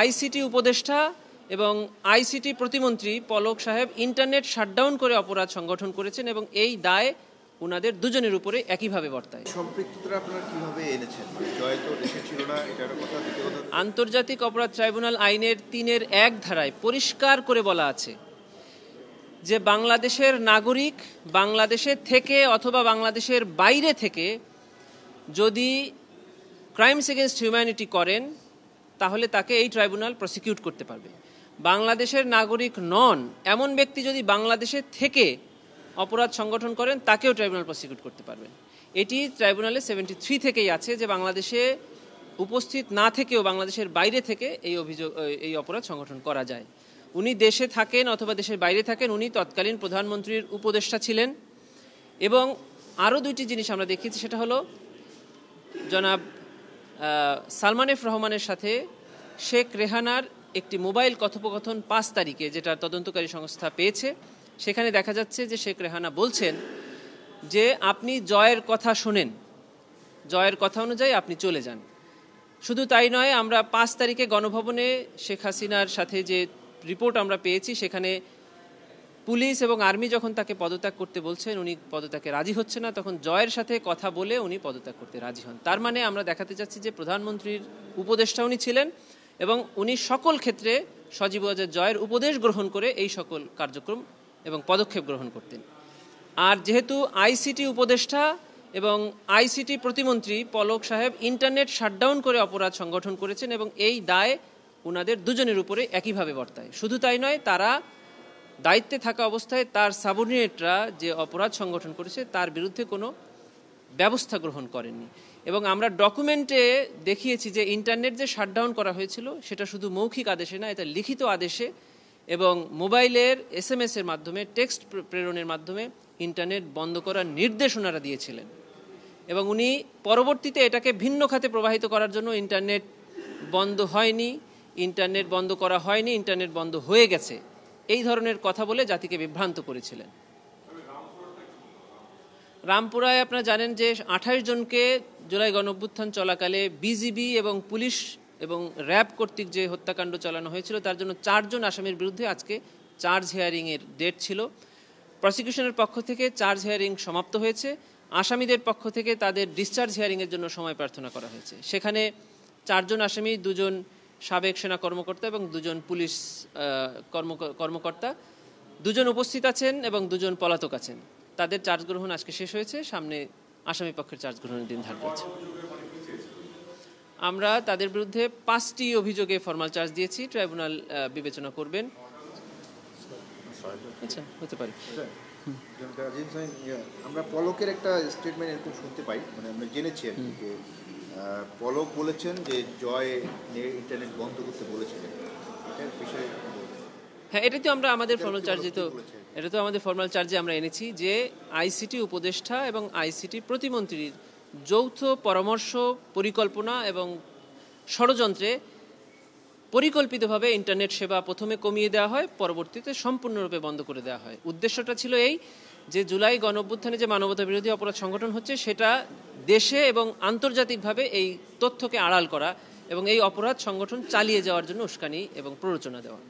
ICT উপদেষ্টা এবং ICT প্রতিমন্ত্রী পলক সাহেব ইন্টারনেট শাটডাউন করে অপরাধ সংগঠন করেছেন এবং এই দায় ওনাদের দুজনের উপরে একইভাবে বর্তায়। সম্পৃক্ততা আপনারা কিভাবে এনেছেন? জয় তো দেশে ছিল না, এটার কথা। আন্তর্জাতিক অপরাধ ট্রাইব্যুনাল আইনের ৩-১ ধারায় পরিষ্কার করে বলা আছে যে বাংলাদেশের নাগরিক বাংলাদেশে থেকে অথবা বাংলাদেশের বাইরে থেকে যদি ক্রাইমস এগেনস্ট হিউম্যানিটি করেন তাহলে তাকে এই ট্রাইব্যুনাল প্রসিকিউট করতে পারবে। বাংলাদেশের নাগরিক নন এমন ব্যক্তি যদি বাংলাদেশে থেকে অপরাধ সংগঠন করেন তাকেও ট্রাইব্যুনাল প্রসিকিউট করতে পারবেন। এটি ট্রাইব্যুনালে 73 থেকেই আছে যে বাংলাদেশে উপস্থিত না থেকেও বাংলাদেশের বাইরে থেকে এই অপরাধ সংগঠন করা যায়। উনি দেশে থাকেন অথবা দেশের বাইরে থাকেন, উনি তৎকালীন প্রধানমন্ত্রীর উপদেষ্টা ছিলেন। এবং আরও দুইটি জিনিস আমরা দেখেছি, সেটা হলো জনাব সালমান এফ রহমানের সাথে শেখ রেহানার একটি মোবাইল কথোপকথন 5 তারিখে, যেটা তদন্তকারী সংস্থা পেয়েছে। সেখানে দেখা যাচ্ছে যে শেখ রেহানা বলছেন যে আপনি জয়ের কথা শোনেন, জয়ের কথা অনুযায়ী আপনি চলে যান। শুধু তাই নয়, আমরা 5 তারিখে গণভবনে শেখ হাসিনার সাথে যে রিপোর্ট আমরা পেয়েছি, সেখানে পুলিশ এবং আর্মি যখন তাকে পদত্যাগ করতে বলছেন উনি পদত্যাগে রাজি হচ্ছে না, তখন জয়ের সাথে কথা বলে উনি পদত্যাগ করতে রাজি হন। তার মানে আমরা দেখাতে চাচ্ছি যে প্রধানমন্ত্রীর উপদেষ্টা উনি ছিলেন এবং উনি সকল ক্ষেত্রে সজীব ওয়াজেদ জয়ের উপদেশ গ্রহণ করে এই সকল কার্যক্রম এবং পদক্ষেপ গ্রহণ করতেন। আর যেহেতু আইসিটি উপদেষ্টা এবং আইসিটি প্রতিমন্ত্রী পলক সাহেব ইন্টারনেট শাটডাউন করে অপরাধ সংগঠন করেছেন এবং এই দায় ওনাদের দুজনের উপরে একইভাবে বর্তায়। শুধু তাই নয়, তারা দায়িত্বে থাকা অবস্থায় তার সাবঅর্ডিনেটরা যে অপরাধ সংগঠন করেছে তার বিরুদ্ধে কোনো ব্যবস্থা গ্রহণ করেননি। এবং আমরা ডকুমেন্টে দেখিয়েছি যে ইন্টারনেট যে শাটডাউন করা হয়েছিল সেটা শুধু মৌখিক আদেশে না, এটা লিখিত আদেশে এবং মোবাইলের SMS এর মাধ্যমে, টেক্সট প্রেরণের মাধ্যমে ইন্টারনেট বন্ধ করার নির্দেশ ওনারা দিয়েছিলেন। এবং উনি পরবর্তীতে এটাকে ভিন্ন খাতে প্রবাহিত করার জন্য ইন্টারনেট বন্ধ হয়নি, ইন্টারনেট বন্ধ করা হয়নি, ইন্টারনেট বন্ধ হয়ে গেছে, এই ধরনের কথা বলে জাতিকে বিভ্রান্ত করেছিলেন। রামপুরায় আপনারা জানেন যে 28 জনকে জুলাই গণঅভ্যুত্থান চলাকালে বিজিবি এবং পুলিশ এবং র্যাব কর্তৃক যে হত্যাকাণ্ড চালানো হয়েছিল তার জন্য 4 জন আসামির বিরুদ্ধে আজকে চার্জ হিয়ারিংয়ের ডেট ছিল। প্রসিকিউশনের পক্ষ থেকে চার্জ হিয়ারিং সমাপ্ত হয়েছে, আসামিদের পক্ষ থেকে তাদের ডিসচার্জ হিয়ারিংয়ের জন্য সময় প্রার্থনা করা হয়েছে। সেখানে 4 জন আসামি, 2 জন সাবেক সেনা কর্মকর্তা এবং 2 জন পুলিশ কর্মকর্তা, 2 জন উপস্থিত আছেন এবং 2 জন পলাতক আছেন। তাদের চার্জ গ্রহণ আজকে শেষ হয়েছে, সামনে আসামি পক্ষের চার্জ গ্রহণের দিন ধার্য আছে। আমরা তাদের বিরুদ্ধে 5টি অভিযোগে ফরমাল চার্জ দিয়েছি, ট্রাইব্যুনাল বিবেচনা করবেন। আচ্ছা, হতে পারে। আমরা পলকের একটা স্টেটমেন্ট এরকম শুনতে পাই, মানে আমরা জেনেছি আর কি, যে পলক বলেছেন যে জয় ইন্টারনেট বন্ধ করতে বলেছিলেন। এটার বিষয়ে হ্যাঁ, এটা তো আমরা আমাদের ফরমাল চার্জে আমাদের ফরমাল চার্জে আমরা এনেছি যে আইসিটি উপদেষ্টা এবং আইসিটি প্রতিমন্ত্রীর যৌথ পরামর্শ, পরিকল্পনা এবং ষড়যন্ত্রে পরিকল্পিতভাবে ইন্টারনেট সেবা প্রথমে কমিয়ে দেওয়া হয়, পরবর্তীতে সম্পূর্ণরূপে বন্ধ করে দেওয়া হয়। উদ্দেশ্যটা ছিল এই যে জুলাই গণঅভ্যুত্থানে যে মানবতা বিরোধী অপরাধ সংগঠন হচ্ছে সেটা দেশে এবং আন্তর্জাতিকভাবে এই তথ্যকে আড়াল করা এবং এই অপরাধ সংগঠন চালিয়ে যাওয়ার জন্য উস্কানি এবং প্ররোচনা দেওয়া।